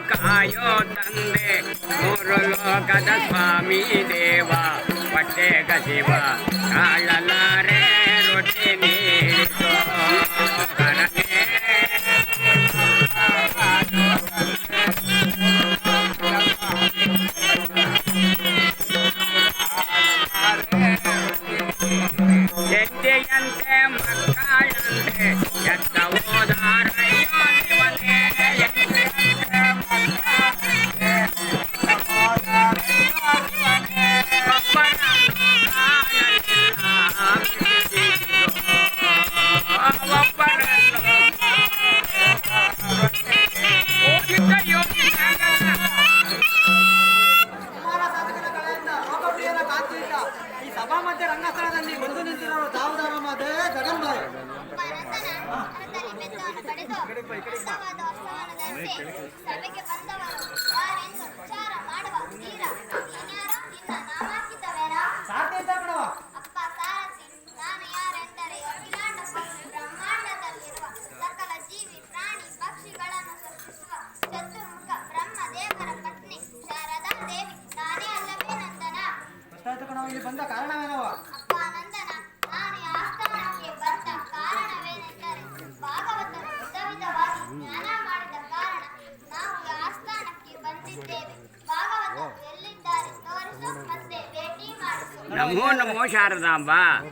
ಕಾಯೋ ತಂದೆ ಮೂರು ಲೋಕದ ಸ್ವಾಮಿ ದೇವ ಹೊಟ್ಟೆಗ ಶಿವ ಕಾಳಲಾರೆ ರೊಟ್ಟಿ ನೀಡಿಸೋ ಕರನೆ ಹೆಂಡೆಯಂತೆ ಮಕ್ಕಳಂತೆ ಎತ್ತ ಹೋದಾರಯ್ಯೋ ಶಿವನೇ ಈ ಸಭಾ ಮಧ್ಯೆ ರಂಗಸ್ಥಳದಲ್ಲಿ ಬಂದು ನಿಂತಿರೋರು ದಾವದಾರಮಾದೆ ಜಗನ್ಬಾಯಿ ಇಲ್ಲಿ ಬಂದ ಕಾರಣವೇನವ? ಅಪ್ಪ ನಂದನ, ನಾನು ಈ ಆಸ್ಥಾನಕ್ಕೆ ಬಂದ ಕಾರಣವೇನೆಂದರೆ ಭಾಗವತರು ವಿಧ ವಿಧವಾಗಿ ಜ್ಞಾನ ಮಾಡಿದ ಕಾರಣ ನಾವು ಈ ಆಸ್ಥಾನಕ್ಕೆ ಬಂದಿದ್ದೇವೆ. ಭಾಗವತರು ಎಲ್ಲಿದ್ದಾರೆ ತೋರಿಸು, ಮತ್ತೆ ಭೇಟಿ ಮಾಡಿಸು. ನಮೋ ನಮೋ ಶಾರದಾಂಬ.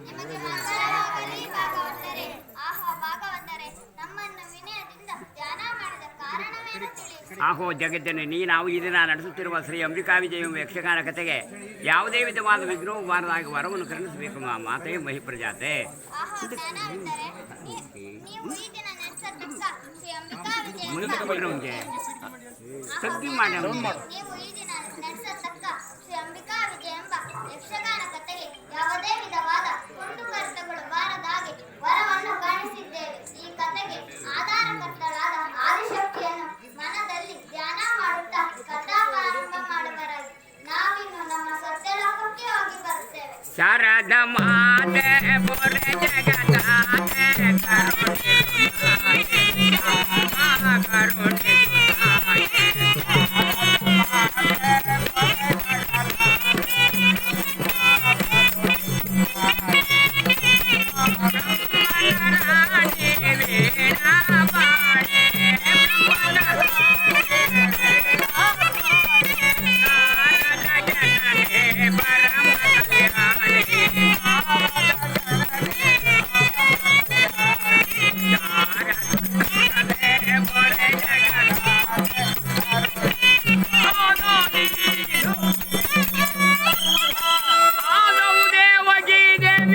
ನಿಮಗೆ ಮಂಗಳವಾಗಲಿ ಭಾಗವತರೇ. ಆಹೋ ಭಾಗವತರೇ, ನಮ್ಮನ್ನು ವಿನಯದಿಂದ ಧ್ಯಾನ ಮಾಡಿದ ಕಾರಣವೇನು ತಿಳಿಸಿ. ಆಹೋ ಜಗಜ್ಜನೆ, ನಾವು ಈ ದಿನ ನಡೆಸುತ್ತಿರುವ ಶ್ರೀ ಅಂಬಿಕಾ ವಿಜಯ ಯಕ್ಷಗಾನ ಕಥೆಗೆ ಯಾವುದೇ ವಿಧವಾದ ವಿಘ್ನವು ಬಾರದಾಗಿ ವರವನ್ನು ಕರುಣಿಸಬೇಕು ಮಾತೆ ಮಹಿಪ್ರಜಾತೆ. ಆಹೋ ಜ್ಞಾನವಿದ್ದರೆ ನೀವು ಈ ದಿನ ನಡೆಸತಕ್ಕ ಶ್ರೀ ಅಂಬಿಕಾ ವಿಜಯ ನೀವು ಈ ದಿನ ನಡೆಸತಕ್ಕ ಶ್ರೀ ಅಂಬಿಕಾ ವಿಜಯ ಎಂಬ ಯಕ್ಷಗಾನ ಕಥೆಗೆ ಯಾವುದೇ ವಿಧವಾದ ಕುಂದುಕೊರತೆಗಳು ಬಾರದಾಗಿ ವರವನ್ನು ಕಾಣಿಸಿದ್ದೇವೆ. ಈ ಕಥೆಗೆ ಆಧಾರಕರ್ತಳಾದ ಆದಿಶಕ್ತಿಯನ್ನು ಮನದಲ್ಲಿ ಧ್ಯಾನ ಮಾಡುತ್ತಾ ಕಥಾ ಪ್ರಾರಂಭ ಮಾಡಬಾರದು. ನಾವಿನ್ನು ನಮ್ಮ ಸತ್ಯಲೋಕಕ್ಕೆ ಹೋಗಿ ಬರುತ್ತೇವೆ. ಶಾರದಾ ಮಾತೆ